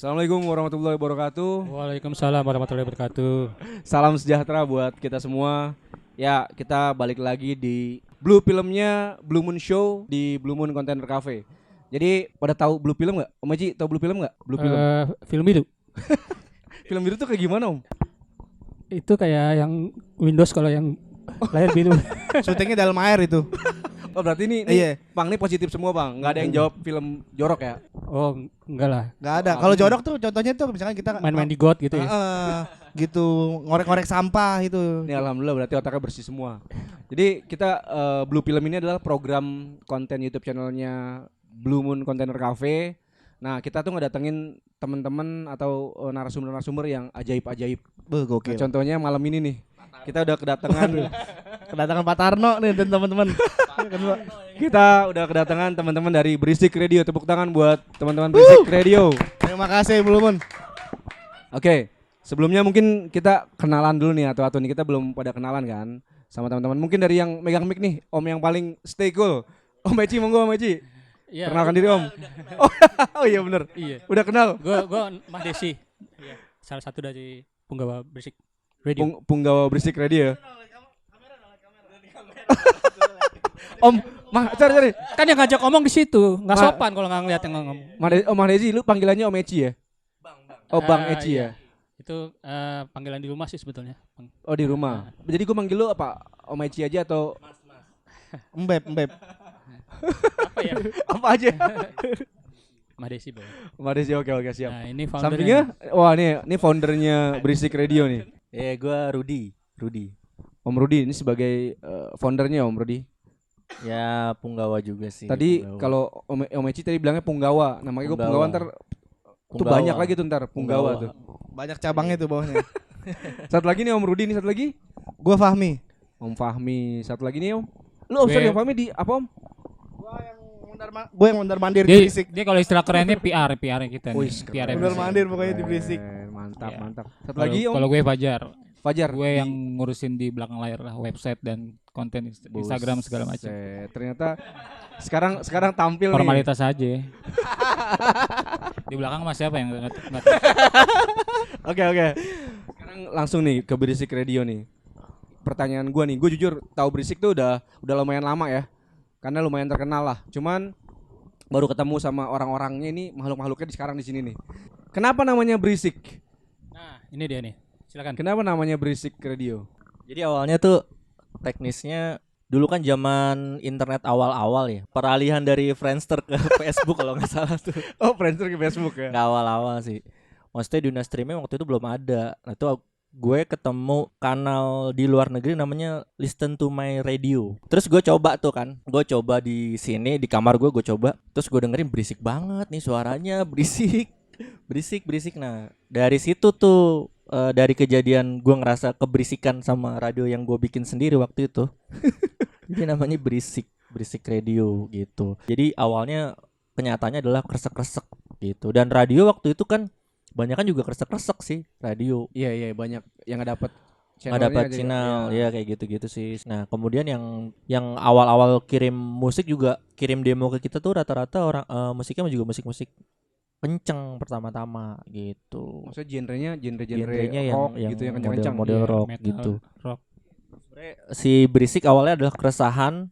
Assalamualaikum warahmatullahi wabarakatuh. Waalaikumsalam warahmatullahi wabarakatuh. Salam sejahtera buat kita semua. Ya, kita balik lagi di Blue Filmnya Blue Moon Show di Blue Moon Container Cafe. Jadi pada tahu Blue Film nggak? Om Eji tahu Blue Film nggak? Blue Film. Film itu Film biru tuh kayak gimana Om? itu kayak yang Windows kalau yang layar biru. Syutingnya dalam air itu. Oh berarti ini Iya. Bang ini positif semua Bang. Nggak ada yang jawab film jorok ya? Oh, enggak lah. Gak ada. Kalau jorok tuh contohnya tuh misalkan kita Main-main di got gitu ya. gitu ngorek-ngorek sampah itu. Ini alhamdulillah berarti otaknya bersih semua. Jadi kita Blue Film ini adalah program konten YouTube channelnya Blue Moon Container Cafe. Nah kita tuh ngedatengin teman-teman atau narasumber-narasumber yang ajaib-ajaib. Nah, Gokil. contohnya malam ini nih kita udah kedatangan Kedatangan Pak Tarno nih dan teman-teman. kita udah kedatangan teman-teman dari Berisik Radio. Tepuk tangan buat teman-teman Berisik Radio. Terima kasih Blue Moon. Oke, sebelumnya mungkin kita kenalan dulu nih atau nih kita belum pada kenalan kan sama teman-teman. Mungkin dari yang megang mic nih, Om yang paling stay cool. Om Eci, monggo Om Eci. Iya. Perkenalkan diri Om. Oh iya bener. Iya. Udah kenal. Gua Mah Desi. Iya. Salah satu dari penggawa Berisik Radio. Punggawa Berisik Radio. Om, cari. Kan yang ngajak ngomong di situ, enggak sopan kalau enggak ngeliat yang ngomong. Mah Desi, lu panggilannya Om Eci ya? Oh Bang Eci Iya. ya. Itu panggilan di rumah sih sebetulnya. Oh di rumah. Jadi gue manggil lu apa? Om Eci aja atau Mbep. Apa ya? apa aja? Mah Desi, Bang. Mah Desi, oke siap. Nah, ini Sampingnya, wah ini foundernya Berisik Radio nih. Gue Rudi. Om Rudi ini sebagai foundernya Om Rudi. Ya punggawa juga sih. Tadi punggawa. kalau Om Eci tadi bilangnya punggawa. Namanya gue punggawa ntar tuh Punggawa. banyak lagi tuh ntar punggawa tuh. Banyak cabangnya tuh bawahnya. Satu lagi nih Om Rudi nih, satu lagi Gua Fahmi. Om Fahmi, satu lagi nih Om. Lu sorry Om Fahmi di apa Om? Gua yang mondar mandir Dia, di Berisik. dia kalau istilah kerennya PR kita nih. Wih, PR keren. Mondar mandir pokoknya di Berisik. Mantap, Iya. mantap. Satu lagi Om. Kalau gue Fajar. Fajar. Gue yang ngurusin di belakang layar lah, website dan konten Instagram segala macam. Buset, ternyata sekarang tampil nih. Formalitas aja. Di belakang mas siapa yang nggak tahu. Oke. Sekarang langsung nih ke Berisik Radio nih. Pertanyaan gua nih, gue jujur tahu Berisik tuh udah lumayan lama ya. Karena lumayan terkenal lah. Cuman baru ketemu sama orang-orangnya ini, makhluk-makhluknya sekarang di sini nih. Kenapa namanya Berisik? Nah, ini dia nih. Silakan. Kenapa namanya Berisik Radio? Jadi awalnya tuh teknisnya dulu kan zaman internet awal-awal ya. Peralihan dari Friendster ke Facebook kalau nggak salah tuh. Oh, Friendster ke Facebook ya. Nggak awal-awal sih. Maksudnya dunia streaming waktu itu belum ada. Nah itu gue ketemu kanal di luar negeri namanya Listen to My Radio. Terus gue coba tuh kan. Gue coba di sini di kamar gue coba. Terus gue dengerin berisik banget nih suaranya, berisik. Berisik. Nah dari situ tuh dari kejadian gue ngerasa keberisikan sama radio yang gue bikin sendiri waktu itu. Jadi namanya berisik radio gitu. Jadi awalnya kenyataannya adalah kresek-kresek gitu. Dan radio waktu itu kan banyak kan juga kresek-kresek sih radio. Iya, banyak yang nggak dapat Nggak dapat channel ya kayak gitu-gitu sih. Nah kemudian yang awal-awal kirim musik juga kirim demo ke kita tuh rata-rata orang musiknya juga musik-musik kenceng pertama-tama gitu. Maksudnya genrenya Genrenya rock yang gitu yang kencang-kencang. model Iya, rock metal, gitu. rock. Si Berisik awalnya adalah keresahan.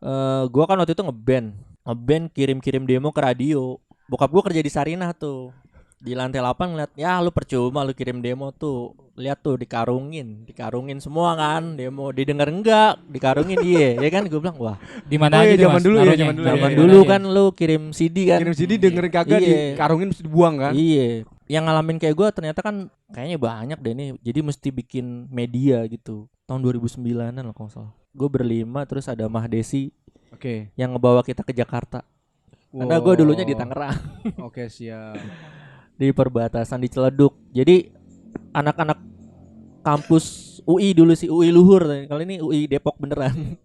Gua kan waktu itu ngeband kirim demo ke radio. Bokap gua kerja di Sarinah tuh. Di lantai 8 ngeliat, ya lu percuma lu kirim demo tuh. Lihat tuh dikarungin semua kan demo. Didengar enggak, dikarungin dia. Ya kan gue bilang, wah. Di mana Oh, aja iya, tuh, zaman Mas, dulu ya, naruhnya? zaman dulu. Zaman Iya, dulu iya. kan lu kirim CD kan. Kirim CD dengerin kagak Iya. dikarungin mesti dibuang kan? Iya. Yang ngalamin kayak gue ternyata kan kayaknya banyak deh nih. Jadi mesti bikin media gitu. Tahun 2009-an lah kalau nggak salah. Gue berlima terus ada Mah Desi Oke. yang ngebawa kita ke Jakarta. Karena gue dulunya di Tangerang. Oke, siap. Di perbatasan di Ciledug. Jadi anak-anak kampus UI dulu sih, UI Luhur. Kali ini UI Depok beneran.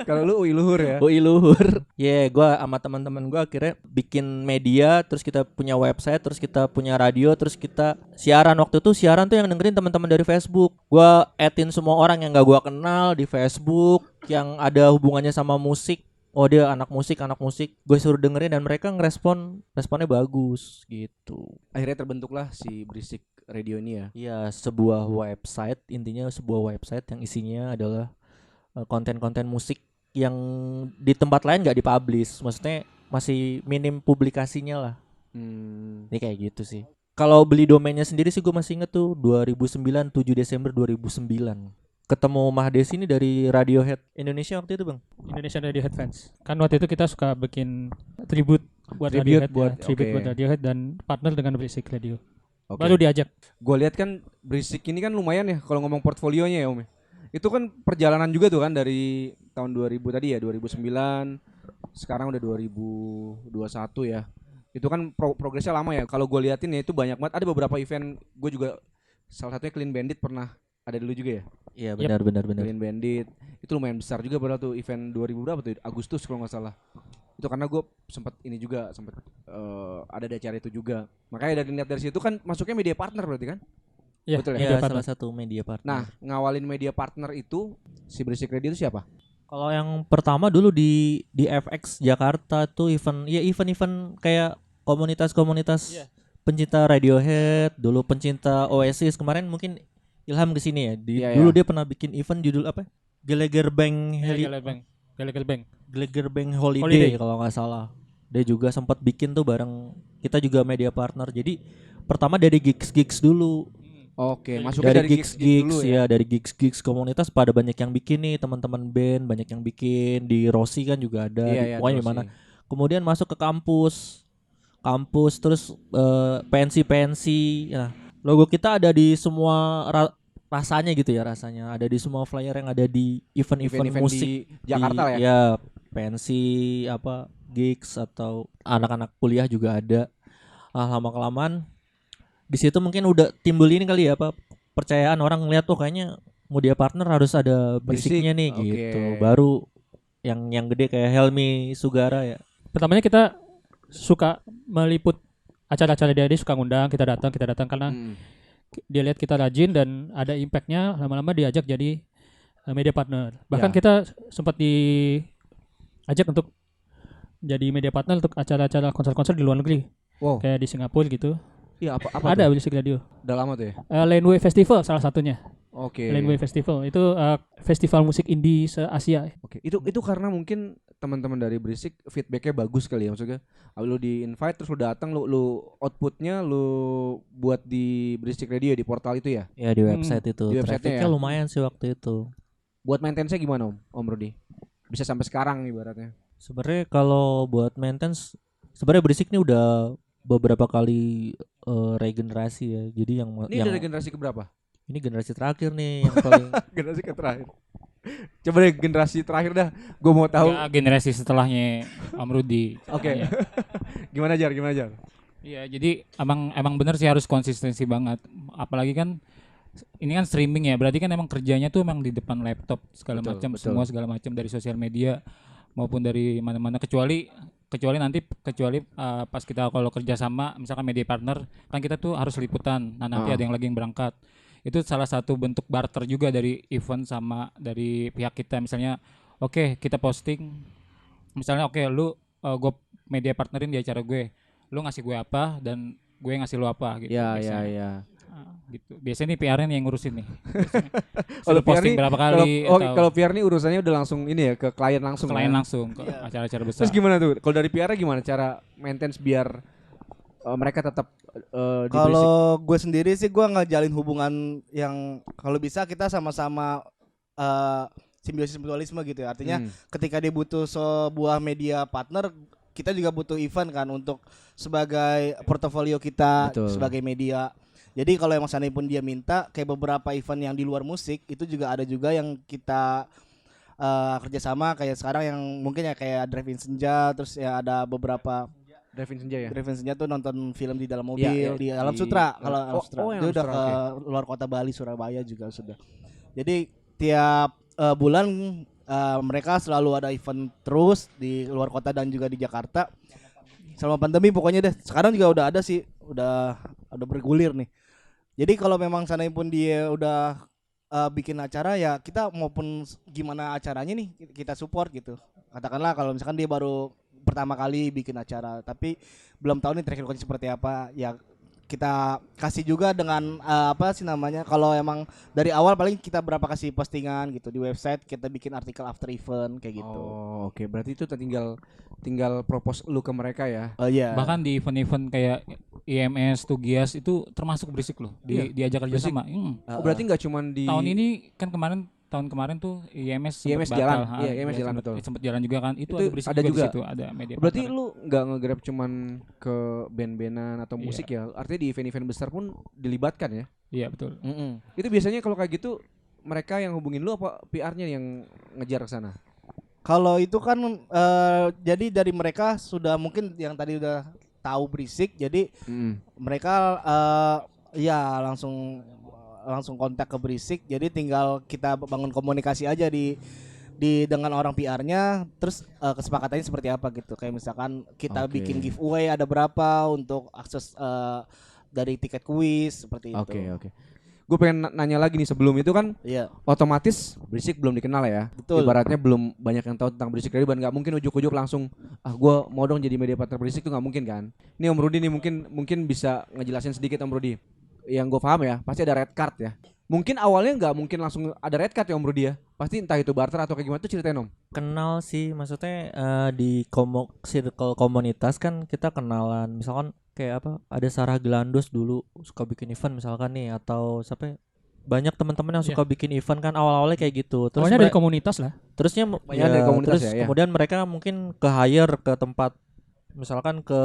Kalau lu UI Luhur ya. UI Luhur. Gua sama teman-teman gua akhirnya bikin media, terus kita punya website, terus kita punya radio, terus kita siaran. Waktu itu siaran tuh yang dengerin teman-teman dari Facebook. Gua add-in semua orang yang gak gua kenal di Facebook yang ada hubungannya sama musik. oh dia anak musik, gue suruh dengerin dan mereka responnya bagus gitu. Akhirnya terbentuklah si Berisik Radio ini ya. Iya, sebuah website, intinya sebuah website yang isinya adalah konten-konten musik yang di tempat lain nggak dipublish, maksudnya masih minim publikasinya lah. Ini kayak gitu sih. Kalau beli domainnya sendiri sih gue masih inget tuh 2009, 7 Desember 2009. Ketemu Mahdes ini dari Radiohead Indonesia waktu itu, Bang. Indonesian Radiohead fans. Kan waktu itu kita suka bikin tribute buat Tribute Radiohead, buat- tribute oke. buat Radiohead dan partner dengan Berisik Radio. Oke. Baru diajak. Gue lihat kan Berisik ini kan lumayan ya kalau ngomong portfolionya ya Om. Itu kan perjalanan juga tuh kan dari tahun 2000 tadi ya 2009 sekarang udah 2021 ya. Itu kan progresnya lama ya. Kalau gue liatin ya itu banyak banget. Ada beberapa event gue juga salah satunya Clean Bandit pernah ada dulu juga ya. Iya, Yep. benar. Clean Bandit itu lumayan besar juga padahal tuh event 2000 berapa tuh Agustus kalau nggak salah. Itu karena gue sempat ada di acara itu juga. Makanya dari lihat dari situ kan masuknya media partner berarti kan? Iya, Betul ya? media Ya, partner. salah satu media partner. Nah, ngawalin media partner itu si Berisik Radio itu siapa? Kalau yang pertama dulu di FX Jakarta tuh event kayak komunitas-komunitas Iya. pencinta Radiohead, dulu pencinta Oasis. Kemarin mungkin Ilham kesini ya. Iya, Dulu iya. dia pernah bikin event judul apa? Gallagher Bank Gallagher Bank. Gallagher Bank Holiday, Holiday. kalau nggak salah. Dia juga sempat bikin tuh bareng kita juga media partner. Jadi pertama dari gigs dulu. Oke, masuknya Dari dari gigs dulu ya. ya, dari gigs komunitas pada banyak yang bikin nih, teman-teman band banyak yang bikin, di Rossi kan juga ada, Iya, pokoknya di terus mana. sih. Kemudian masuk ke kampus terus pensi. Nah, logo kita ada di semua rasanya gitu ya, rasanya ada di semua flyer yang ada di event-event Event-event musik di Jakarta lah ya. Ya, pensi apa gigs atau anak-anak kuliah juga ada. Lama kelamaan di situ mungkin udah timbul ini kali ya, apa percayaan orang ngeliat tuh kayaknya media partner harus ada berisiknya nih Oke. gitu. Baru yang gede kayak Helmi Sugara ya. Pertamanya kita suka meliput acara-acara dia suka ngundang, kita datang karena dia lihat kita rajin dan ada impactnya, lama-lama diajak jadi media partner. Bahkan Ya. kita sempat diajak untuk jadi media partner untuk acara-acara konser-konser di luar negeri, Wow. kayak di Singapura gitu. Iya, apa Ada tuh? Berisik Radio. Udah lama tuh ya. Laneway Festival salah satunya. Oke. Laneway Festival itu festival musik indie se-Asia. Oke. Itu karena mungkin teman-teman dari Berisik feedbacknya bagus kali ya, maksudnya lu di invite terus lu datang lu outputnya lu buat di Berisik Radio di portal itu ya. Ya di website itu. Di website-nya Trafficnya ya? lumayan sih waktu itu. Buat maintenance-nya gimana Om Rudi? Bisa sampai sekarang ibaratnya. Sebenarnya kalau buat maintenance sebenarnya Berisik ini udah beberapa kali regenerasi ya. Jadi Ini dari generasi keberapa? ini generasi terakhir nih yang paling Generasi ke terakhir. Coba deh generasi terakhir dah. Gue mau tahu. Ya, generasi setelahnya Om Rudi. Oke. Iya. Gimana Jar? Iya, jadi emang bener sih harus konsistensi banget. Apalagi kan ini kan streaming ya, berarti kan emang kerjanya tuh emang di depan laptop segala Betul, macam, betul. semua segala macam dari sosial media maupun dari mana-mana kecuali pas kita kalau kerja sama misalkan media partner kan kita tuh harus liputan. Nah, nanti Ah. ada yang lagi yang berangkat. Itu salah satu bentuk barter juga dari event sama dari pihak kita. Misalnya oke, kita posting misalnya oke lu gue media partnerin di acara gue. Lu ngasih gue apa dan gue ngasih lu apa gitu. Ya, biasanya. ya. Gitu. Biasanya nih PR-nya nih yang ngurusin nih. Kalau Suruh posting PR berapa kali atau kalau PR nih urusannya udah langsung ini ya ke klien langsung. klien ya? langsung ke acara-acara besar. Terus gimana tuh? Kalau dari PR gimana cara maintenance biar mereka tetap di Berisik? Kalau gue sendiri sih gue ngejalin hubungan yang kalau bisa kita sama-sama simbiosis mutualisme gitu ya. Artinya ketika dia butuh sebuah media partner, kita juga butuh event kan untuk sebagai portofolio kita Betul. sebagai media. Jadi kalau emang seandainya pun dia minta kayak beberapa event yang di luar musik itu juga ada juga yang kita kerjasama kayak sekarang yang mungkin ya kayak Drive-in Senja, terus ya ada beberapa Drive-in Senja ya. Drive-in Senja tuh nonton film di dalam mobil Iya, iya, di Alam di- Sutra. Kalau oh, Alam Sutra oh, yang dia Alam udah Sutra, ke luar kota Bali, Surabaya juga sudah. Jadi tiap bulan mereka selalu ada event terus di luar kota dan juga di Jakarta. Selama pandemi pokoknya deh. Sekarang juga udah ada sih, udah bergulir nih. Jadi kalau memang seandainya pun dia udah bikin acara ya kita maupun gimana acaranya nih kita support gitu. Katakanlah kalau misalkan dia baru pertama kali bikin acara, tapi belum tahu nih track recordnya seperti apa, ya kita kasih juga dengan apa sih namanya, kalau emang dari awal paling kita berapa kasih postingan gitu di website, kita bikin artikel after event kayak gitu. Oh, oke. Berarti itu tinggal propose lu ke mereka ya. Oh iya. Bahkan di event-event kayak IMS tuh Gias itu termasuk berisik loh. Iya, Diajak kerja berisik. sama. Oh, berarti nggak cuman di Tahun ini kan tahun kemarin tuh IMS IMS sempet jalan. batal. Iya, IMS jalan, betul. Sempet jalan juga kan. Itu Itu ada berisik ada juga juga. di situ, ada media berarti partner. lu nggak nge-grab cuman ke band-bandan atau Iya. musik ya. Artinya di event-event besar pun dilibatkan ya. Iya betul. Itu biasanya kalau kayak gitu mereka yang hubungin lu apa PR-nya yang ngejar ke sana? Kalau itu kan jadi dari mereka sudah mungkin yang tadi udah tahu berisik, jadi mereka ya langsung kontak ke berisik, jadi tinggal kita bangun komunikasi aja di dengan orang PR-nya, terus kesepakatannya seperti apa gitu. Kayak misalkan kita Oke. bikin giveaway ada berapa untuk akses dari tiket kuis seperti itu. Oke. Gue pengen nanya lagi nih, sebelum itu kan Iya, otomatis berisik belum dikenal ya. betul. Ibaratnya belum banyak yang tahu tentang berisik radio, nggak mungkin ujuk-ujuk langsung gue mau dong jadi media partner berisik, tuh nggak mungkin kan. Ini Om Rudi nih mungkin bisa ngejelasin sedikit Om Rudi. Yang gue paham ya, pasti ada red card ya. Mungkin awalnya nggak mungkin langsung ada red card ya Om Rudi ya. Pasti entah itu barter atau kayak gimana tuh, ceritain Om. Kenal sih, maksudnya di circle komunitas kan kita kenalan. Misalkan kayak apa, ada Sarah Gelandos dulu suka bikin event misalkan nih, atau siapa ya? Banyak teman-teman yang suka bikin event kan awal-awalnya kayak gitu. Terus Pokoknya dari komunitas lah. terusnya Banyak dari komunitas terus ya, ya. kemudian mereka mungkin ke hire ke tempat, misalkan ke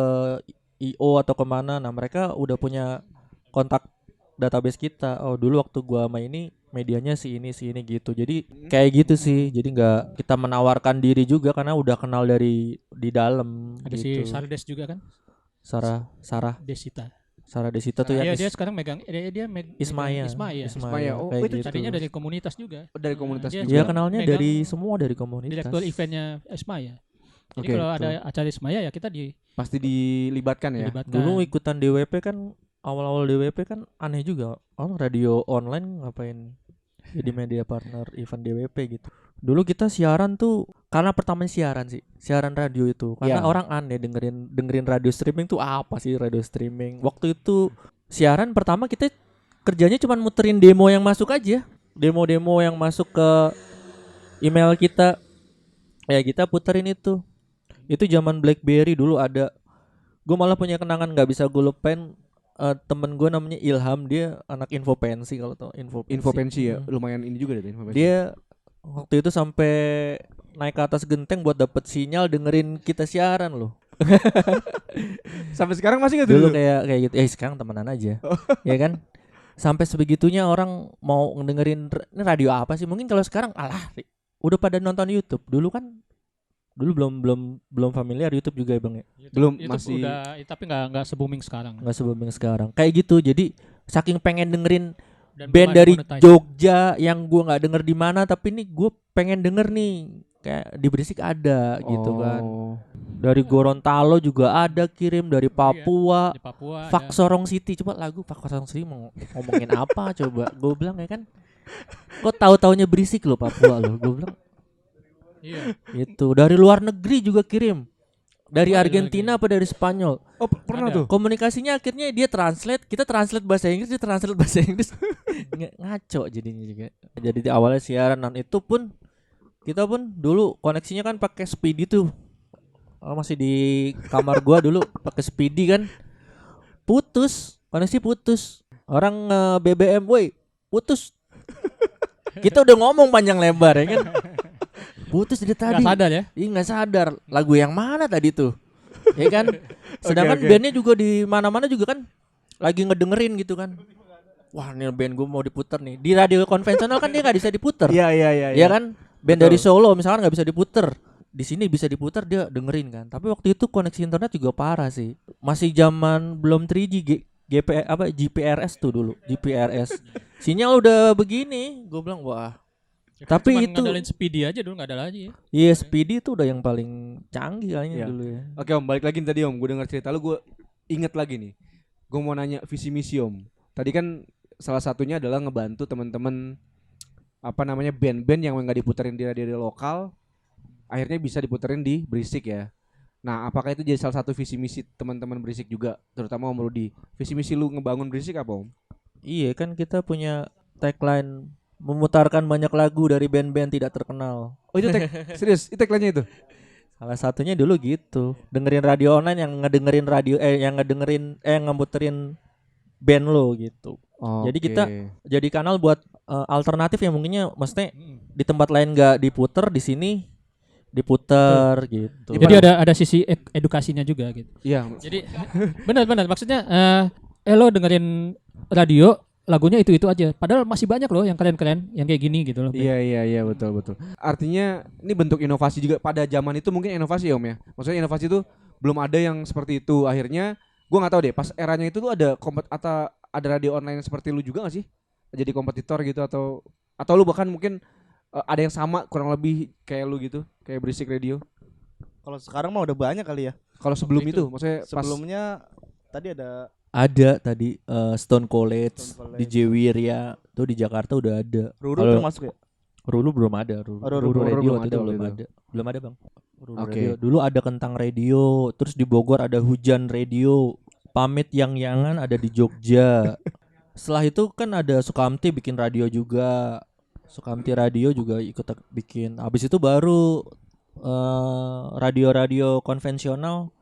IO atau kemana. Nah mereka udah punya kontak database kita. Oh dulu waktu gua sama ini medianya si ini gitu. Jadi kayak gitu sih. Jadi nggak kita menawarkan diri juga karena udah kenal dari di dalam. Ada gitu. si Sardes juga kan, Sarah Desita. Desita tuh ya. Iya, dia sekarang megang Ismaya. Ismaya. Oh, kayak itu gitu. Tadinya dari komunitas juga. Dari komunitas Dia juga. Dia juga kenalnya megang dari semua dari komunitas. Direktur eventnya Ismaya. Jadi Oke, kalau betul. ada acara Ismaya ya kita Pasti dilibatkan ya. dilibatkan. Dulu ikutan DWP kan, awal-awal DWP kan aneh juga. Oh radio online ngapain jadi media partner event DWP gitu. Dulu kita siaran tuh karena pertamanya siaran radio itu. Karena Ya. orang aneh dengerin radio streaming tuh apa sih radio streaming. Waktu itu siaran pertama kita kerjanya cuma muterin demo yang masuk aja. Demo-demo yang masuk ke email kita. Ya kita puterin itu. Itu zaman BlackBerry dulu ada. Gue malah punya kenangan nggak bisa gue lupain. Temen gue namanya Ilham, dia anak Infopensi, kalau tau Infopensi ya, lumayan ini juga deh Infopensi. Dia waktu itu sampai naik ke atas genteng buat dapet sinyal dengerin kita siaran loh. Sampai sekarang masih nggak Dulu kayak gitu. Sekarang temenan aja. Ya kan? Sampai sebegitunya orang mau ngedengerin ini radio apa sih? Mungkin kalau sekarang udah pada nonton YouTube. Dulu belum familiar YouTube juga ya Bang ya. Belum, YouTube masih udah, tapi nggak se-booming sekarang. Nggak sebelum sekarang. Kayak gitu. Jadi saking pengen dengerin Dan band belum ada dari monetize. Jogja yang gua nggak denger di mana, tapi nih gue pengen denger nih, kayak di Berisik ada gitu kan. Oh. Dari Gorontalo juga ada kirim, dari Papua. Di Papua Fak ada. Sorong City, coba lagu Fak Sorong City mau ngomongin apa coba? Gue bilang ya kan, kok tahu-taunya Berisik loh Papua loh. Gue bilang Iya. itu dari luar negeri juga kirim. Dari Oh, dari luar Argentina apa dari Spanyol. Oh, pernah Ada. tuh. Komunikasinya akhirnya dia translate, kita translate bahasa Inggris, dia translate bahasa Inggris. Ngaco jadinya juga. Jadi di awalnya siaran, dan itu pun kita pun dulu koneksinya kan pakai Speedy tuh. Masih di kamar gua dulu pakai Speedy kan. Koneksi putus. Orang BBM, woi, putus. Kita udah ngomong panjang lebar ya kan. Putus dari tadi. Nggak sadar ya. Ih nggak sadar lagu yang mana tadi tuh, ya kan? Sedangkan Oke. bandnya juga di mana-mana juga kan lagi ngedengerin gitu kan. Wah ini band gue mau diputer nih di radio konvensional kan dia nggak bisa diputer, Iya. ya kan? Band Betul. dari Solo misalkan nggak bisa diputer, di sini bisa diputer dia dengerin kan. Tapi waktu itu koneksi internet juga parah sih, masih zaman belum 3G, GPRS tuh dulu, GPRS. Sinyal udah begini, gue bilang wah. Ya, Tapi cuman itu- ngandalin Speedy aja dulu, nggak ada lagi ya. Iya Speedy itu udah yang paling canggih kayaknya Iya. dulu ya. Oke Om, balik lagi nih tadi Om, gue dengar cerita lu, gue inget lagi nih. Gue mau nanya visi misi Om. Tadi kan salah satunya adalah ngebantu teman-teman apa namanya band-band yang nggak diputerin di radio lokal, akhirnya bisa diputerin di Berisik ya. Nah, apakah itu jadi salah satu visi misi teman-teman Berisik juga, terutama Om Rudi? Visi misi lu ngebangun Berisik apa, Om? Iya kan kita punya tagline memutarkan banyak lagu dari band-band tidak terkenal. Oh, itu serius, itu tagline-nya itu. Salah satunya dulu gitu. Dengerin radio online yang ngedengerin radio ngemuterin band lo gitu. Jadi kita jadi kanal buat alternatif yang mungkinnya maksudnya di tempat lain nggak diputer, di sini diputer gitu. Jadi ada sisi edukasinya juga gitu. Iya. Jadi benar-benar maksudnya lo dengerin radio lagunya itu aja. Padahal masih banyak loh yang keren-keren yang kayak gini gitu loh. Iya betul. Artinya ini bentuk inovasi juga pada zaman itu, mungkin inovasi ya Om ya. Maksudnya inovasi itu belum ada yang seperti itu. Akhirnya gua nggak tahu deh pas eranya itu tuh ada atau ada radio online seperti lu juga gak sih? Jadi kompetitor gitu atau lu bahkan mungkin ada yang sama kurang lebih kayak lu gitu, kayak Berisik Radio. Kalau sekarang mah udah banyak kali ya. Kalau sebelum Waktu itu maksudnya pas Sebelumnya tadi ada tadi Stone College, Stone College. DJ Wirya tuh di Jakarta udah ada. Ruru Kalau termasuk ya. Rulu belum ada, Rulu, Oh, Rulu Rulu belum Radio ada waktu itu waktu belum itu. ada. Belum ada, Bang. Rulu Oke. Radio. Dulu ada Kentang Radio, terus di Bogor ada Hujan Radio, Pamit Yang-Yangan ada di Jogja. Setelah itu kan ada Sukamti bikin radio juga. Sukamti Radio juga ikut bikin. Habis itu baru radio-radio konvensional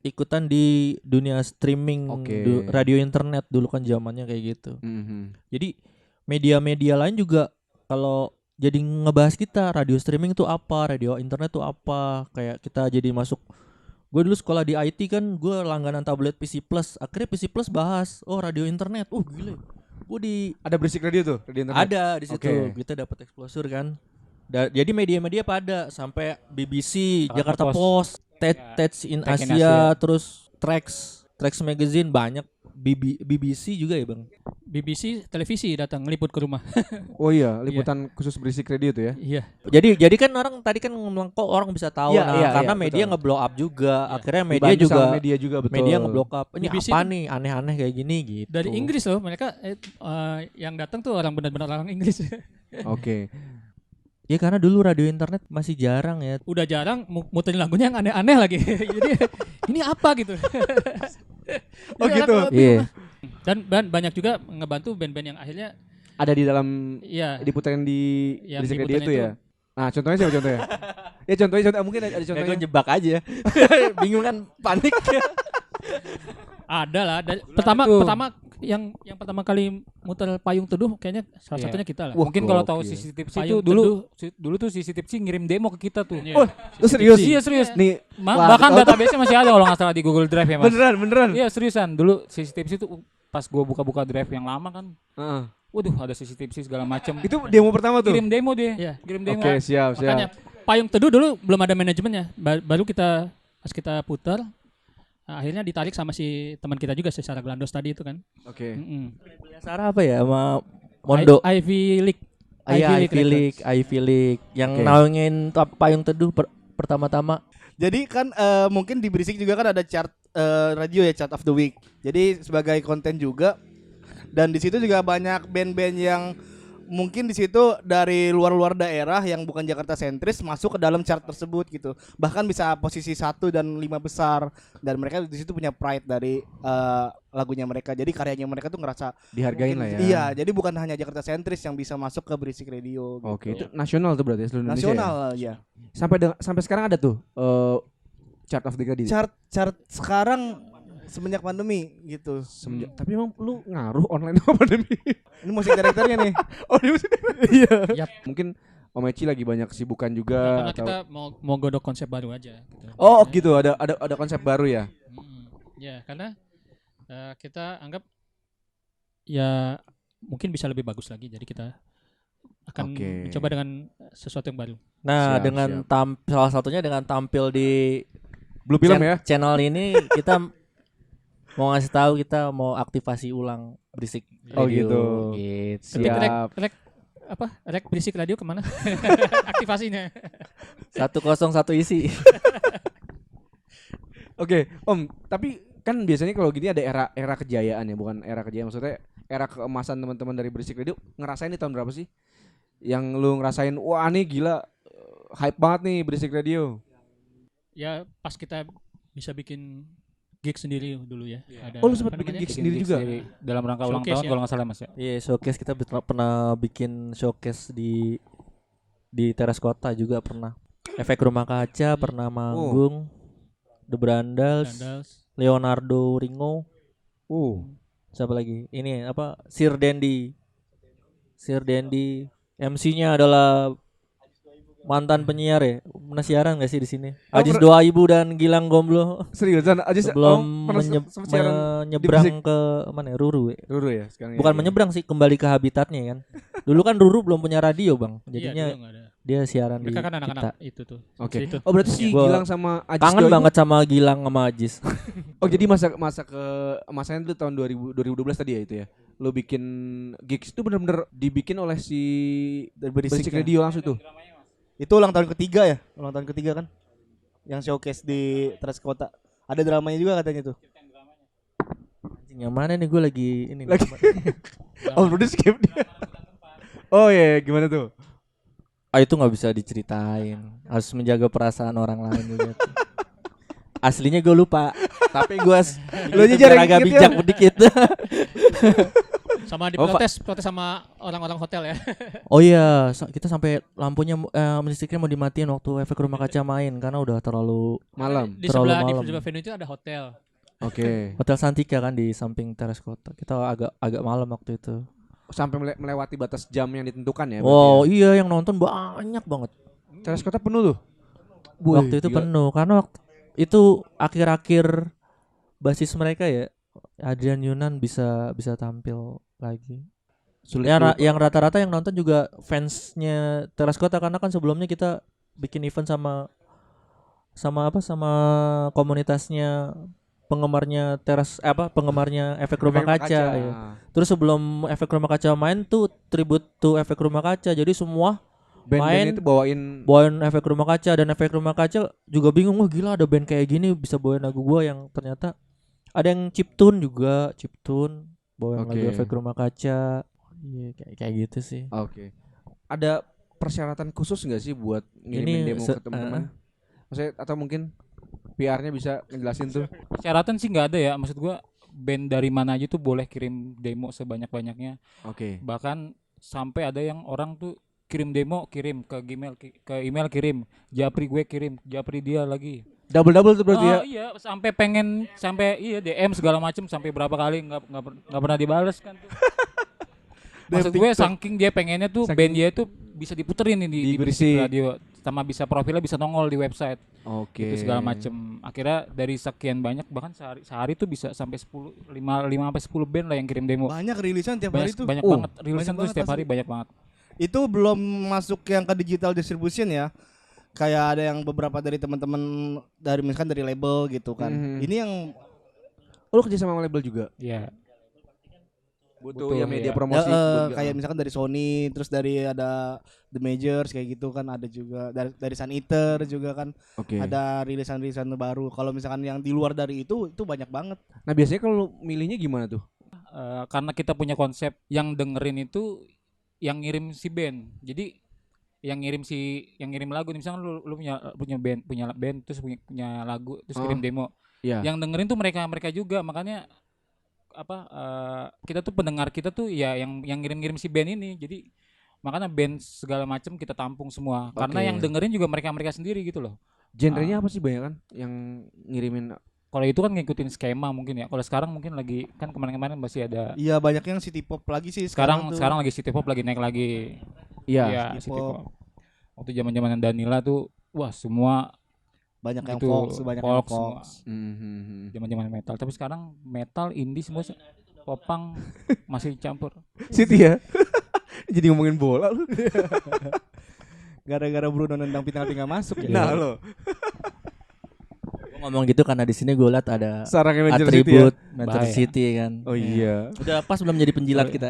ikutan di dunia streaming, Oke. radio internet dulu kan zamannya kayak gitu. Mhm. Jadi media-media lain juga kalau jadi ngebahas kita radio streaming itu apa, radio internet itu apa, kayak kita jadi masuk. Gue dulu sekolah di IT kan, gue langganan tablet PC Plus. Akhirnya PC Plus bahas, oh radio internet, gile. Gue Ada Berisik Radio tuh, radio internet. ada di situ, Oke. kita dapat exposure kan. Jadi media-media pada sampai BBC, Jakarta Jakarta Post, Ya, Tech in Tech in Asia, Asia. terus Trax Magazine banyak. BBC juga ya bang. BBC televisi datang ngeliput ke rumah. Oh iya, liputan khusus Berisik Radio tuh ya. Iya. Jadi kan orang tadi kan ngomong kok orang bisa tahu, Iya, karena iya, media betul. ngeblow up juga. Akhirnya Dibantu sama media juga betul. media ngeblow up. Ini BBC apa tuh nih aneh-aneh kayak gini gitu. Dari Inggris loh mereka yang datang tuh orang benar-benar orang Inggris. Oke. Ya karena dulu radio internet masih jarang ya. Udah jarang muterin lagunya yang aneh-aneh lagi. Jadi ini apa gitu. Oh Jadi gitu. orang Iya. Dan banyak juga ngebantu band-band yang akhirnya Ada di dalam ya diputerin di Yang Berisik Radio diputerin itu ya. Nah, contohnya siapa contohnya? Ya contohnya mungkin ada Gue contohnya. jebak aja. Bingung kan, panik. ada lah. itu. Pertama yang pertama kali muter Payung Teduh kayaknya salah Iya. satunya kita lah. Mungkin kalau tahu Gokil. CCTV Payung itu dulu tuh CCTV ngirim demo ke kita tuh. Iya. Oh, lu serius? Iya serius. Nih, Bahkan database-nya masih ada kalau nggak salah di Google Drive ya mas. beneran. Iya seriusan. Dulu CCTV itu pas gua buka-buka drive yang lama kan. Heeh. Waduh ada CCTV segala macam. Itu demo pertama tuh. Kirim demo dia. Iya. Kirim demo. Oke, siap. Makanya Payung Teduh dulu belum ada manajemennya. Baru kita pas kita putar akhirnya ditarik sama si teman kita juga si Sarah Glandos tadi itu kan. Oke. Mm-mm. Sarah apa ya sama Mondo. Ivy League. Ivy League yang Oke. naungin Payung Teduh pertama-tama. Jadi kan mungkin di Berisik juga kan ada chart radio ya, chart of the week. Jadi sebagai konten juga, dan di situ juga banyak band-band yang mungkin di situ dari luar-luar daerah yang bukan Jakarta sentris masuk ke dalam chart tersebut gitu. Bahkan bisa posisi 1 dan 5 besar, dan mereka di situ punya pride dari lagunya mereka. Jadi karyanya mereka tuh ngerasa Dihargain mungkin- lah ya. Iya, jadi bukan hanya Jakarta sentris yang bisa masuk ke Berisik Radio gitu. Oke, itu nasional tuh berarti ya, seluruh Indonesia. Nasional Ya? ya. Sampai sekarang ada tuh chart of the Decade. Chart sekarang semenjak pandemi gitu. Tapi emang lu ngaruh online apa pandemi? Ini musik direkturnya nih. Oh, dia masih Iya. Yap. mungkin Om Eci lagi banyak kesibukan juga Karena atau kita mau godok konsep baru aja gitu. Oh, gitu. Ada konsep baru ya. Ya, karena kita anggap ya mungkin bisa lebih bagus lagi. Jadi kita akan Oke. mencoba dengan sesuatu yang baru. Nah, Siap, dengan siap. salah satunya dengan tampil di Blue Film ya. channel ini kita mau ngasih tahu kita mau aktivasi ulang Berisik Oh, Radio. gitu. Gitu. Ketik Siap. rek Berisik Radio kemana? Aktivasinya. 101 isi. Oke, Om, tapi kan biasanya kalau gini ada era kejayaan ya, bukan era kejayaan, maksudnya era keemasan teman-teman dari Berisik Radio. Ngerasain di tahun berapa sih? Yang lu ngerasain, wah ini gila, hype banget nih Berisik Radio. Ya pas kita bisa bikin gig sendiri dulu ya. Ada, Oh, lu sempat apa bikin namanya? gig sendiri juga? dalam rangka ulang Showcase tahun ya? kalau nggak salah Mas ya. Iya, showcase kita pernah bikin showcase di teras kota juga pernah. Efek Rumah Kaca pernah manggung. The Brandals, Sandals. Leonardo Ringo, siapa lagi? Ini apa? Sir Dendi. MC-nya adalah mantan penyiar ya. Pernah siaran gak sih di sini? Ajis 2000 dan Gilang Gomblo Seriusan aja sebelum sempat siaran menyeberang Berisik? ke mana ya? Ruru ya? Ruru ya sekarang. Bukan ya. menyeberang sih, kembali ke habitatnya kan. Dulu kan Ruru belum punya radio, Bang. Iya, Jadinya dulu nggak ada. dia siaran Mereka di kan anak-anak kita. itu tuh. Oke. Itu. Oh berarti si Gua Gilang sama Ajis Kangen 2000. banget sama Gilang sama Ajis. Oh jadi masanya itu tahun 2012 tadi ya itu ya. Lo bikin gigs itu bener-bener dibikin oleh si Dari Berisik Berisiknya. Radio langsung tuh. Itu ulang tahun ketiga ya? Ulang tahun ketiga kan? Yang showcase di Teras Kota. Ada dramanya juga katanya tuh. Anjing, yang mana nih gue lagi ini nih. Lagi. Oh udah skip dia. Oh iya gimana tuh? Ah itu nggak bisa diceritain. Harus menjaga perasaan orang lain juga. Tuh. Aslinya gue lupa. Tapi gue Lu aja jarang agak inget ya. bijak sedikit. Sama Oh, diprotes, protes sama orang-orang hotel ya. Oh iya, kita sampai lampunya listriknya mau dimatiin waktu Efek Rumah Kaca main karena udah terlalu Malam. Di Terlalu sebelah malam. di sebelah venue itu ada hotel. Oke. Hotel Santika kan di samping teras kota. Kita agak malam waktu itu. Sampai melewati batas jam yang ditentukan ya. Oh berarti iya, yang nonton banyak banget. ya. Teras Kota penuh tuh. Waktu itu gila. penuh karena itu akhir-akhir basis mereka ya. Adrian Yunan bisa tampil lagi. Sulit Ya, lupa. yang rata-rata yang nonton juga fansnya Teras Kota karena kan sebelumnya kita bikin event sama komunitasnya penggemarnya penggemarnya Efek Rumah Kaca. Ya. Terus sebelum Efek Rumah Kaca main tuh tribute to Efek Rumah Kaca. Jadi semua Band-band main itu bawain bawain Efek Rumah Kaca dan Efek Rumah Kaca juga bingung, wah gila ada band kayak gini bisa bawain lagu gua yang ternyata ada yang chiptune bawain Oke. lagu Efek Rumah Kaca. Iya kayak gitu sih. Oke. Ada persyaratan khusus nggak sih buat ngirimin Ini demo se- ke teman-teman? Maksudnya atau mungkin PR-nya bisa ngejelasin tuh. Persyaratan sih nggak ada ya. Maksud gua band dari mana aja tuh boleh kirim demo sebanyak-banyaknya. Oke. Bahkan sampai ada yang orang tuh kirim demo, kirim ke email kirim, Japri gue kirim, Japri dia lagi. Double tuh berarti ya. Iya, sampai DM segala macem sampai berapa kali nggak pernah dibales kan tuh. Maksud gue saking dia pengennya tuh band dia tuh bisa diputerin nih di Berisik. radio sama bisa profilnya bisa nongol di website. Oke. Itu segala macem. Akhirnya dari sekian banyak bahkan sehari tuh bisa sampai 5 sampai 10 band lah yang kirim demo. Banyak rilisan tiap hari tuh. Banyak Oh, banget rilisan tuh banget setiap hari asli. banyak banget. Itu belum masuk yang ke digital distribution ya. Kayak ada yang beberapa dari teman-teman dari misalkan dari label gitu kan. Mhm. Ini yang Oh, lu kerja sama label juga? Iya. Butuh Butuh, ya media iya. promosi. kayak misalkan dari Sony, terus dari ada The Majors kayak gitu kan, ada juga dari Sun Eater juga kan. Oke. Ada rilisan-rilisan baru. Kalau misalkan yang di luar dari itu banyak banget. Nah, biasanya kalau lu milihnya gimana tuh? Karena kita punya konsep yang dengerin itu yang ngirim si band. Jadi yang ngirim lagu nih, misalnya lu punya band terus punya lagu terus kirim demo. Iya. Yang dengerin tuh mereka juga, makanya kita tuh pendengar kita tuh ya yang ngirim si band ini. Jadi makanya band segala macam kita tampung semua. Karena Oke. yang dengerin juga mereka sendiri gitu loh. Genrenya apa sih banyak kan yang ngirimin? Kalau itu kan ngikutin skema mungkin ya. Kalau sekarang mungkin lagi kan kemarin-kemarin masih ada. Iya, banyak yang city pop lagi sih Sekarang tuh. lagi city pop lagi naik lagi. Iya. Iya, City city pop. pop. Waktu zaman-zaman Danila tuh wah semua banyak yang itu Fox, banyak yang folk semua. Fox. Mhm. Zaman-zaman metal. Tapi sekarang metal indie semua popang masih campur. Siti ya. Jadi ngomongin bola lu. Gara-gara Bruno nendang penalti nggak masuk ya. Nah, lo. Gua ngomong gitu karena di sini gue lihat ada Sarangnya Manchester City ya. atribut Manchester Bahaya. City kan. Oh iya. Udah pas belum jadi penjilat kita.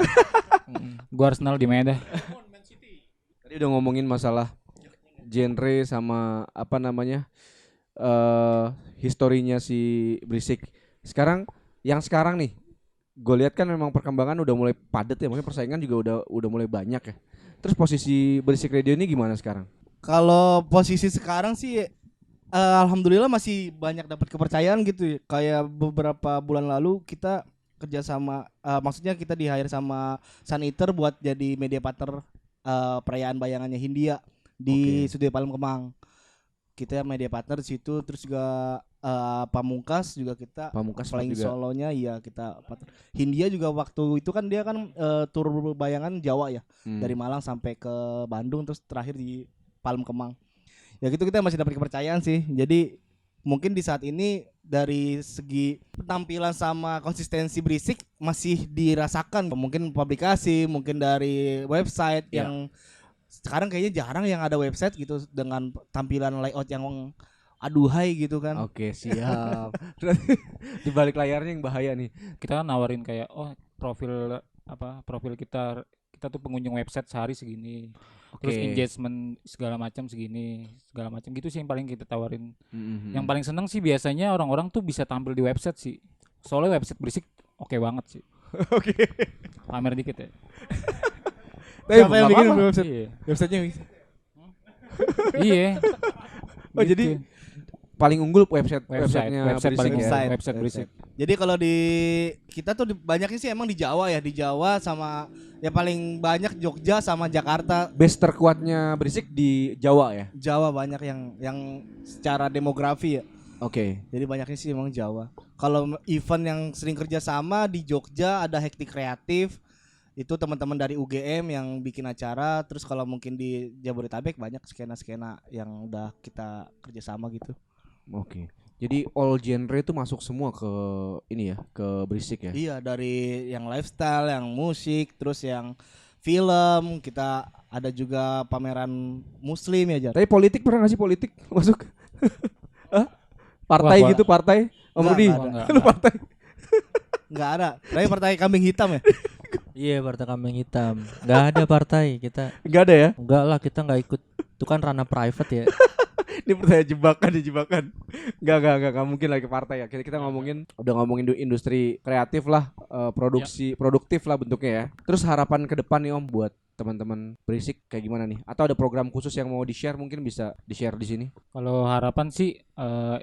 Gua Arsenal di Medan. Tadi udah ngomongin masalah genre sama apa namanya historinya si Berisik. Sekarang nih, gue lihat kan memang perkembangan udah mulai padat ya, maksudnya persaingan juga udah mulai banyak ya. Terus posisi Berisik Radio ini gimana sekarang? Kalau posisi sekarang sih alhamdulillah masih banyak dapat kepercayaan gitu ya. Kayak beberapa bulan lalu kita kerja sama maksudnya kita di hire sama Sun Eater buat jadi media partner perayaan bayangannya Hindia di Oke. Studio Palem Kemang. Kita media partner di situ, terus juga Pamungkas juga kita Pamungkas flying juga. solonya ya kita partner. Hindia juga waktu itu kan dia kan tur bayangan Jawa ya. Hmm. Dari Malang sampai ke Bandung terus terakhir di Palem Kemang. Ya gitu kita masih dapat kepercayaan sih. Jadi mungkin di saat ini dari segi penampilan sama konsistensi berisik masih dirasakan. Mungkin publikasi, mungkin dari website Ya. yang sekarang kayaknya jarang yang ada website gitu dengan tampilan layout yang aduhai gitu kan. Oke, siap. Berarti di balik layarnya yang bahaya nih. Kita kan nawarin kayak profil kita tuh pengunjung website sehari segini. Terus Oke. engagement segala macam segini, segala macam gitu sih yang paling kita tawarin. Mhm. Yang paling seneng sih biasanya orang-orang tuh bisa tampil di website sih. Soalnya website berisik oke banget sih. Oke. Pamer dikit ya. Siapa yang nggak bikin apa-apa. website? Iya. Websitenya bisa. Iya. Oh, jadi Gitu. paling unggul websitenya website berisik paling ya. Website. website berisik. Jadi kalau di kita tuh banyaknya sih emang di Jawa ya, di Jawa sama ya paling banyak Jogja sama Jakarta. Base terkuatnya berisik di Jawa ya. Jawa banyak yang secara demografi ya. Oke. Jadi banyaknya sih emang Jawa. Kalau event yang sering kerja sama di Jogja ada Hektik Kreatif. Itu teman-teman dari UGM yang bikin acara. Terus kalau mungkin di Jabodetabek banyak skena-skena yang udah kita kerja sama gitu. Oke. Jadi all genre itu masuk semua ke ini ya, ke berisik ya. Iya, dari yang lifestyle, yang musik, terus yang film, kita ada juga pameran muslim ya, Jar. Tapi politik pernah nggak sih politik masuk? Hah? Partai Wah, gitu, partai. Om Nggak, Rudi, nggak ada. lu partai. Enggak ada. Tapi partai kambing hitam ya. Iya, partai kambing hitam. Nggak ada partai kita. Enggak ada ya? Enggak lah, kita nggak ikut. Itu kan ranah private ya. Ini pertanyaan jebakan. Enggak mungkin lagi partai ya. Kita ngomongin udah ngomongin industri kreatif lah, produksi produktif lah bentuknya ya. Terus harapan ke depan nih Om buat teman-teman berisik kayak gimana nih? Atau ada program khusus yang mau di-share mungkin bisa di-share di sini? Kalau harapan sih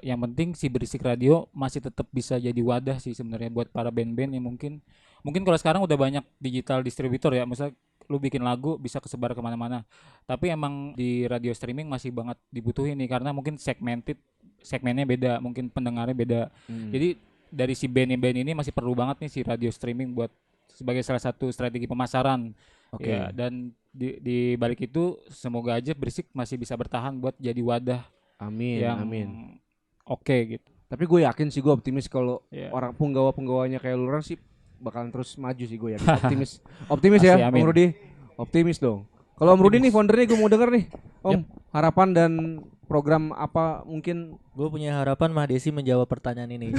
yang penting si Berisik Radio masih tetap bisa jadi wadah sih sebenarnya buat para band-band yang mungkin kalau sekarang udah banyak digital distributor ya, misal lu bikin lagu bisa kesebar kemana-mana. Tapi emang di radio streaming masih banget dibutuhin nih karena mungkin segmennya beda, mungkin pendengarnya beda. Jadi dari si band-band ini masih perlu banget nih si radio streaming buat sebagai salah satu strategi pemasaran. Oke. Ya, dan di balik itu semoga aja Berisik masih bisa bertahan buat jadi wadah Amin, yang amin. oke gitu. Tapi gue yakin sih, gue optimis kalau Ya. orang penggawanya kayak Lurang sih bakalan terus maju sih, gue yakin. Optimis Pasti, ya, amin. Om Rudi. Optimis dong. Kalau Om Rudi nih foundernya, gue mau denger nih, Om. Harapan dan program apa mungkin? Gue punya harapan Mah Desi menjawab pertanyaan ini.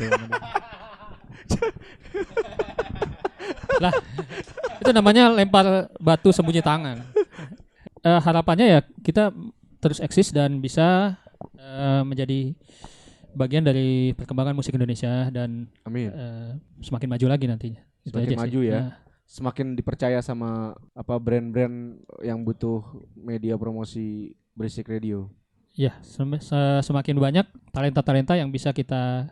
Lah, itu namanya lempar batu sembunyi tangan. Harapannya ya kita terus eksis dan bisa menjadi bagian dari perkembangan musik Indonesia dan Amin. semakin maju lagi nantinya. Itu Semakin aja sih. maju ya. Nah, Semakin dipercaya sama apa brand-brand yang butuh media promosi Berisik Radio. ya, semakin banyak talenta-talenta yang bisa kita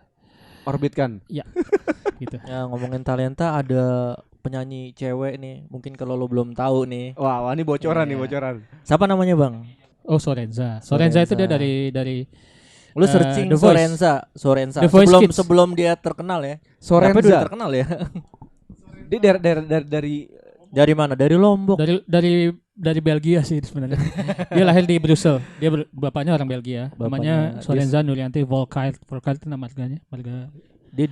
Orbitkan. gitu. Ya, ngomongin talenta, ada penyanyi cewek nih. Mungkin kalau lo belum tahu nih. Wah, ini bocoran nih, Iya. bocoran. Siapa namanya, Bang? Oh, Sorenza. Sorenza itu dia dari Lu searching The Voice. Sorenza. The Voice Sebelum Kids. sebelum dia terkenal ya. Kenapa dia Sorenza. terkenal ya? Dia dari Dari mana? Dari Lombok. dari Belgia sih sebenarnya. Dia lahir di Brussel. Dia bapaknya orang Belgia. Bapaknya Namanya Sorenza Nuryanti Volkart. Volkart itu nama marganya. Marga. Dia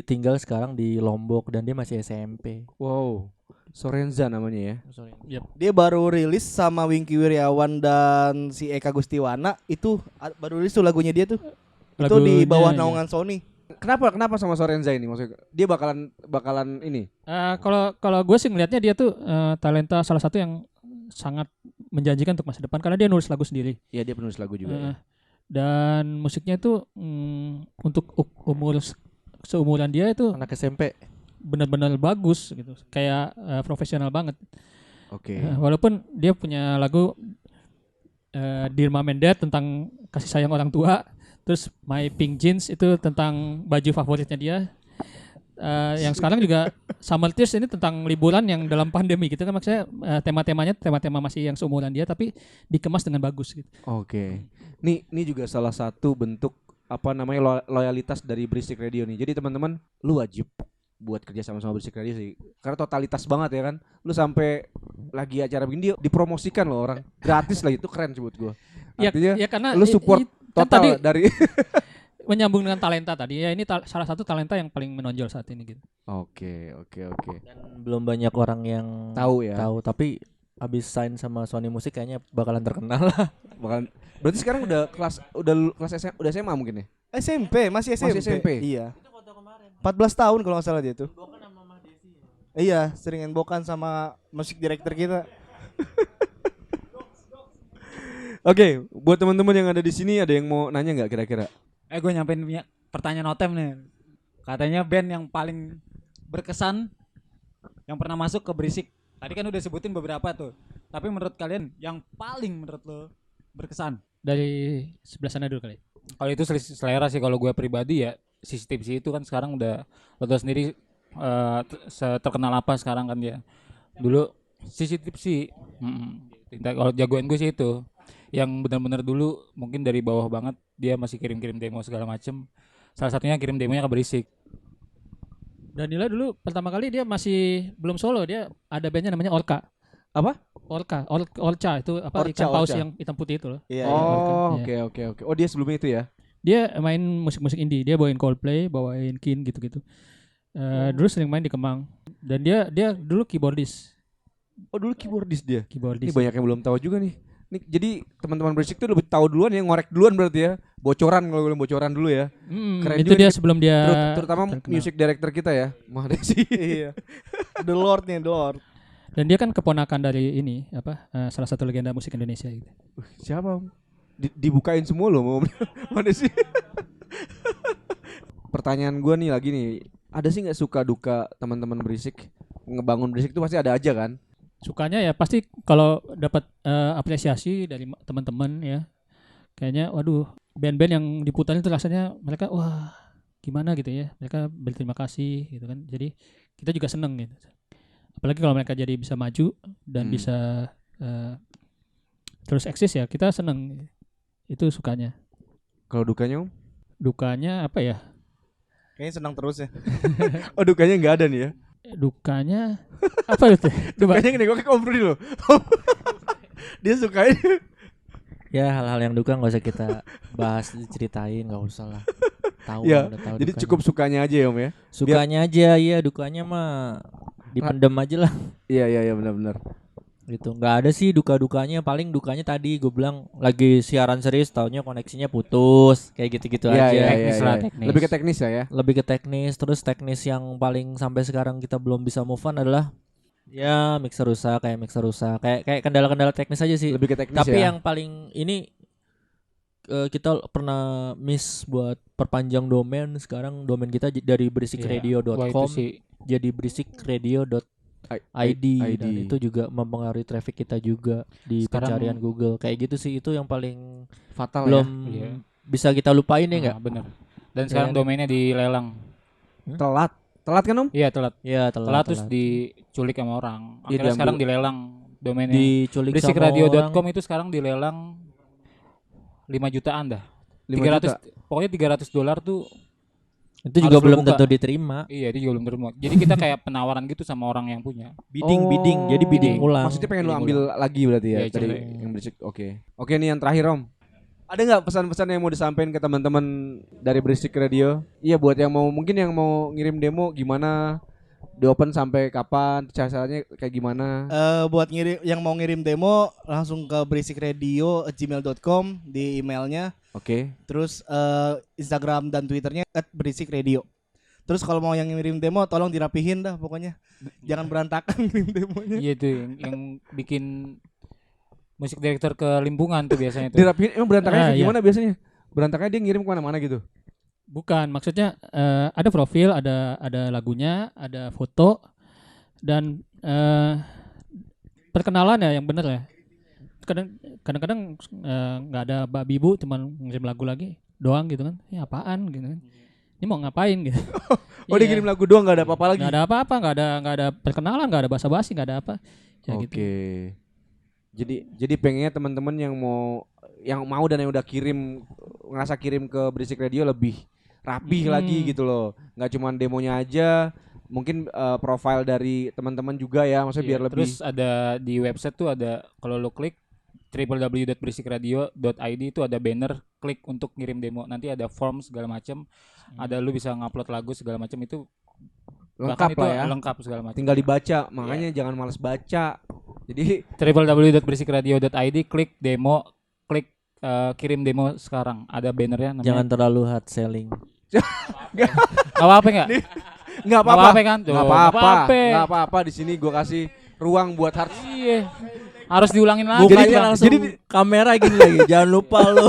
tinggal sekarang di Lombok dan dia masih SMP. wow, Sorenza namanya ya. Dia baru rilis sama Wingky Wiryawan dan si Eka Gustiwana itu baru rilis tuh lagunya dia tuh. Itu di Lagunya, bawah iya. naungan Sony. Kenapa sama Sorenza ini maksudnya? Dia bakalan ini. Kalau gue sih ngelihatnya dia tuh talenta salah satu yang sangat menjanjikan untuk masa depan karena dia nulis lagu sendiri. Ya dia penulis lagu juga. Ya. Dan musiknya itu untuk seumuran dia itu Anak SMP. benar-benar bagus gitu. Kayak profesional banget. Oke. Walaupun dia punya lagu Dear Mom and Dad tentang kasih sayang orang tua. Terus My Pink Jeans itu tentang baju favoritnya dia. Yang sekarang juga Summer Tears ini tentang liburan yang dalam pandemi gitu kan, maksudnya tema-temanya tema-tema masih yang seumuran dia tapi dikemas dengan bagus gitu. Oke. Ini juga salah satu bentuk apa namanya loyalitas dari Berisik Radio nih. Jadi teman-teman, lu wajib buat kerja sama Berisik Radio sih. Karena totalitas banget ya kan. Lu sampai lagi acara begini dia dipromosikan loh orang. Gratis lah, itu keren sebut gua. Artinya Ya karena lu support kan total tadi dari menyambung dengan talenta tadi ya, ini salah satu talenta yang paling menonjol saat ini gitu. Oke. Dan belum banyak orang yang Tahu ya. tahu, tapi abis sign sama Sony Music kayaknya bakalan terkenal lah. Bahkan berarti sekarang udah kelas SMA, udah SMA mungkin ya? SMP, masih SMP. Masih SMP? Iya. 14 tahun kalau nggak salah dia tuh. Iya, sering bokan sama musik director kita. Oke, buat teman-teman yang ada di sini ada yang mau nanya nggak kira-kira? Gue nyampein punya pertanyaan Otem nih. Katanya band yang paling berkesan yang pernah masuk ke Berisik. Tadi kan udah sebutin beberapa tuh. Tapi menurut kalian yang paling menurut lo berkesan? Dari sebelah sana dulu kali. Kalau itu selera sih, kalau gue pribadi ya CCTV itu kan sekarang udah lo tau sendiri terkenal apa sekarang kan dia. Dulu CCTV sih kalau jagoan gue sih itu yang benar-benar dulu mungkin dari bawah banget dia masih kirim-kirim demo segala macem. Salah satunya kirim demonya ke Berisik. Danila dulu pertama kali dia masih belum solo, dia ada bandnya namanya Orca. Apa? Orca itu apa, Orca, ikan paus Orca. yang hitam putih itu loh. Iya. Oh, iya. oke. Oh, dia sebelumnya itu ya? Dia main musik-musik indie, dia bawain Coldplay, bawain Kin gitu-gitu. Dulu sering main di Kemang. Dan dia dulu keyboardis. Oh, dulu keyboardis dia. Keyboardis. Ini banyak yang belum tahu juga nih. Nih, jadi teman-teman Berisik tuh lebih tahu duluan ya, ngorek duluan berarti ya. Bocoran, kalau bilang bocoran dulu ya. Keren itu juga dia nih. sebelum dia Terutama terkenal. music director kita ya, Mahdesi. Iya. The Lord nih, The Lord. Dan dia kan keponakan dari ini apa salah satu legenda musik Indonesia gitu. Siapa? Om? Dibukain semua loh mau Mahdesi. Pertanyaan gua nih lagi nih, ada sih nggak suka duka teman-teman Berisik? Ngebangun Berisik tuh pasti ada aja kan? Sukanya ya pasti kalau dapat apresiasi dari teman-teman ya. Kayaknya waduh, band-band yang diputar itu rasanya mereka wah gimana gitu ya. Mereka berterima kasih gitu kan. Jadi kita juga seneng gitu. Apalagi kalau mereka jadi bisa maju dan bisa terus eksis ya, kita seneng. Itu sukanya. Kalau dukanya Om? Dukanya apa ya? Kayaknya senang terus ya. Oh, dukanya nggak ada nih ya? Dukanya apa itu? Coba. Dukanya gini, gue ke Om Rudi loh. Dia sukain. Ya hal-hal yang duka nggak usah kita bahas, diceritain, nggak usah lah. Tahu Ya, udah tahu jadi dukanya. cukup sukanya aja ya Om ya? Sukanya aja, iya, dukanya mah dipendem aja lah. Iya benar-benar. Gitu, nggak ada sih duka-dukanya. Paling dukanya tadi gue bilang lagi siaran serius, taunya koneksinya putus, kayak gitu-gitu aja. Teknis lah, teknis. Lebih ke teknis ya. Lebih ke teknis. Terus teknis yang paling sampai sekarang kita belum bisa move on adalah ya mixer rusak, kayak kendala-kendala teknis aja sih. Lebih ke teknis Tapi ya. yang paling ini kita pernah miss buat perpanjang domain. Sekarang domain kita dari Wah, itu berisikradio.com sih jadi berisikradio.id dan itu juga mempengaruhi traffic kita juga di Sekarang- pencarian Google. Kayak gitu sih, itu yang paling fatal belum Iya. bisa kita lupain ya enggak? bener. Dan sekarang kan? domainnya dilelang. ya. Telat kan Om? Iya telat. Ya Telat terus diculik sama orang. Iya, Akhirnya sekarang diambil. dilelang domainnya. diculik sama orang. Berisikradio.com itu sekarang dilelang 5 jutaan dah. 5 juta. Pokoknya $300 tuh. Itu juga harus belum dibuka. tentu diterima. Iya, itu juga belum terima. Jadi kita kayak penawaran gitu sama orang yang punya. Bidding, jadi bidding ulang. Maksudnya pengen lu Bidding ambil lagi berarti ya Iya, dari coba. yang Berisik. Oke nih yang terakhir Om. Ada nggak pesan-pesan yang mau disampaikan ke teman-teman dari Berisik Radio? Iya, buat yang mau mungkin yang mau ngirim demo gimana? Di open sampai kapan? Caranya kayak gimana? Buat yang mau ngirim demo langsung ke berisikradio@gmail.com di emailnya. Oke. Terus Instagram dan Twitternya @berisikradio. Terus kalau mau yang ngirim demo tolong dirapihin dah pokoknya. Jangan berantakan ngirim demonya. Iya tuh yang bikin musik director ke Limpungan tuh biasanya tuh. Dirapiin emang berantakannya kayak Iya. gimana biasanya? Berantakannya dia ngirim kemana-mana gitu? Bukan, maksudnya ada profil, ada lagunya, ada foto dan perkenalan ya yang bener ya. kadang-kadang nggak ada babi bu, cuman ngirim lagu lagi doang gitu kan. Ya apaan gitu kan. Ini mau ngapain gitu. Oh dia kirim lagu doang, nggak ada apa-apa lagi. Nggak ada apa-apa, nggak ada perkenalan, nggak ada basa-basi, nggak ada apa. Ya Oke. gitu. Jadi pengennya teman-teman yang mau dan yang udah ngerasa kirim ke Berisik Radio lebih rapih lagi gitu loh. Nggak cuma demonya aja, mungkin profile dari teman-teman juga ya, maksudnya biar Iya, lebih. Terus ada di website tuh ada, kalau lo klik www.berisikradio.id itu ada banner klik untuk ngirim demo. Nanti ada form segala macam. Ada lu bisa ngupload lagu segala macam itu Lengkap bahkan itu lah ya. lengkap segala macam. Tinggal dibaca, makanya jangan males baca. Jadi www.berisikradio.id klik demo, klik kirim demo sekarang. Ada bannernya namanya. Jangan terlalu hard selling. Gak apa-apa enggak? nggak apa-apa. Nggak apa-apa kan? Tuh, Nggak nggak apa-apa. apa-apa. Nggak apa-apa, di sini gua kasih ruang buat hard. Iya. Harus diulangin lagi. Mukanya Bang. langsung kamera gini lagi. Jangan lupa lu.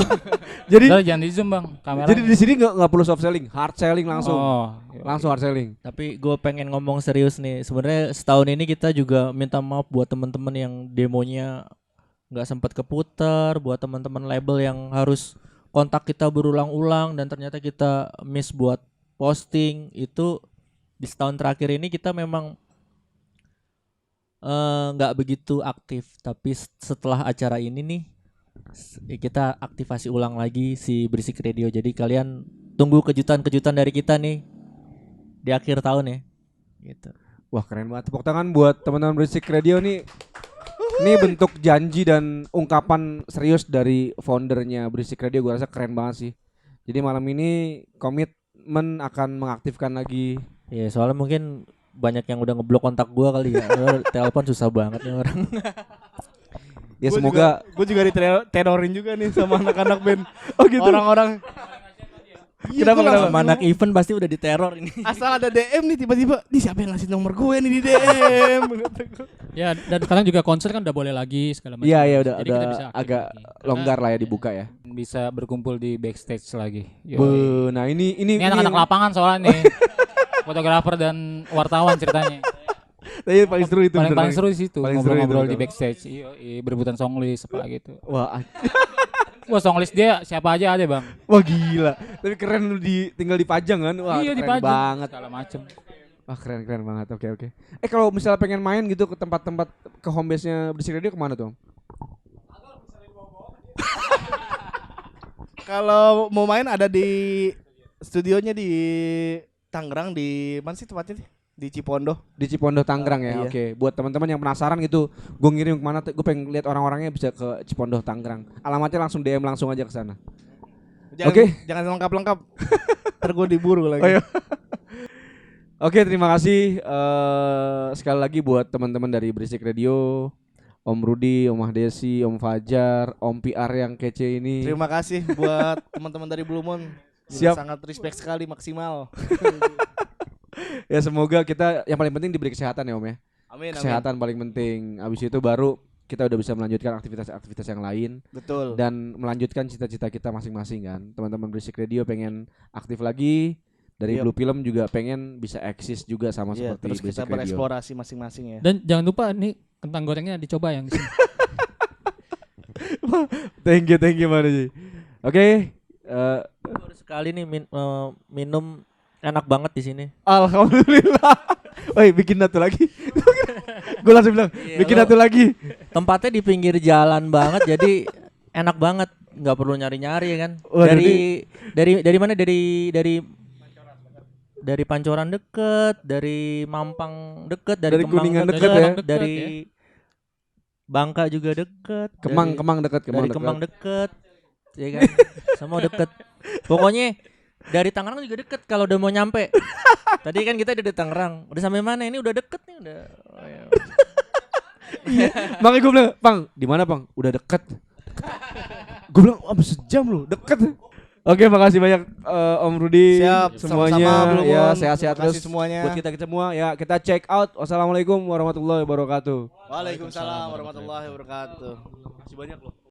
Jadi Udah, jangan di zoom bang kamera. jadi di sini nggak perlu soft selling, hard selling langsung. Oh, Langsung hard selling. Tapi gue pengen ngomong serius nih. Sebenarnya setahun ini kita juga minta maaf buat teman-teman yang demonya nggak sempat keputar, buat teman-teman label yang harus kontak kita berulang-ulang dan ternyata kita miss buat posting. Itu di setahun terakhir ini kita memang nggak begitu aktif. Tapi setelah acara ini nih kita aktivasi ulang lagi si Berisik Radio. Jadi kalian tunggu kejutan-kejutan dari kita nih di akhir tahun ya. Gitu. Wah keren banget. Tepuk tangan buat teman-teman Berisik Radio nih. Ini bentuk janji dan ungkapan serius dari foundernya Berisik Radio. Gue rasa keren banget sih. Jadi malam ini komitmen akan mengaktifkan lagi. Ya soalnya mungkin banyak yang udah ngeblok kontak gua kali ya. Telepon susah banget nih orang. Ya semoga gue juga diterorin juga nih sama anak-anak band. Oh gitu. Orang-orang. Kenapa, gua kenapa? langsung Sama anak event pasti udah diteror ini. asal ada DM nih tiba-tiba, "Nih siapa yang ngasih nomor gue nih di DM?" Ya dan sekarang juga konser kan udah boleh lagi segala macam. Iya ya udah Jadi kita udah bisa aktif agak lagi. Karena longgar lah ya dibuka ya. bisa berkumpul di backstage lagi. Yoi. Nah ini Ini anak-anak lapangan soalnya nih. Fotografer dan wartawan ceritanya. Tapi paling seru itu. Paling bener. seru di situ Paling seru ngobrol-ngobrol itu, di betul. backstage. Iya, berebutan songlist apa gitu. Wah, Wah, songlist dia siapa aja ada, Bang. wah gila. Tapi keren lu tinggal dipajang kan. Wah, Iya, keren dipajang. banget. Segala macem. Wah, keren banget. Oke. Kalau misalnya pengen main gitu ke tempat-tempat ke home base-nya Berisik Radio kemana tuh? Kalau mau main ada di studionya di Tangerang, di mana sih tempatnya sih? Di Cipondo. Di Cipondo Tangerang ya. Iya. Oke. Buat teman-teman yang penasaran gitu, gue ngirim kemana tuh? Gue pengen lihat orang-orangnya bisa ke Cipondo Tangerang. Alamatnya langsung DM langsung aja ke sana. Jangan lengkap-lengkap. Ntar gue diburu lagi. Oh, iya. Oke, terima kasih sekali lagi buat teman-teman dari Berisik Radio, Om Rudi, Om Mahdesi, Om Fajar, Om PR yang kece ini. Terima kasih buat teman-teman dari Blue Moon. Siap. Sangat respect sekali, maksimal. Ya semoga kita yang paling penting diberi kesehatan ya Om ya. Amin. Kesehatan paling penting. Habis itu baru kita udah bisa melanjutkan aktivitas-aktivitas yang lain Betul. dan melanjutkan cita-cita kita masing-masing kan. Teman-teman Berisik Radio pengen aktif lagi, dari Yep. Blue Film juga pengen bisa eksis juga sama Iya, seperti terus Berisik kita Radio. bereksplorasi masing-masing ya. Dan jangan lupa nih kentang gorengnya dicoba yang di sini. Thank you Mas Rudi. Oke, Baru sekali nih minum enak banget di sini. alhamdulillah. Woi, bikin satu lagi. Gue langsung bilang, Iya, bikin lo- satu lagi. Tempatnya di pinggir jalan banget jadi enak banget, nggak perlu nyari-nyari ya kan. Waduh, Dari mana dari Pancoran deket, dari Mampang deket, dari Dari Kemang Kuningan deket, deket ya. dari Bangka juga deket, Kemang deket, dari Kemang deket, ya kan, semua deket. Pokoknya dari Tangerang juga deket kalau udah mau nyampe. Tadi kan kita udah di Tangerang, udah sampai mana? Ini udah deket nih, udah. Oh, ya. Makanya gue bilang, Pang, di mana Pang? Udah deket. Gue bilang, abis sejam loh, deket. Oke, makasih banyak Om Rudi. Siap, semuanya. sama-sama, Blue Ya, Moon. sehat-sehat Terima kasih terus semuanya. buat kita semua. Ya, kita check out. Wassalamualaikum warahmatullahi wabarakatuh. Waalaikumsalam warahmatullahi wabarakatuh. Masih banyak loh.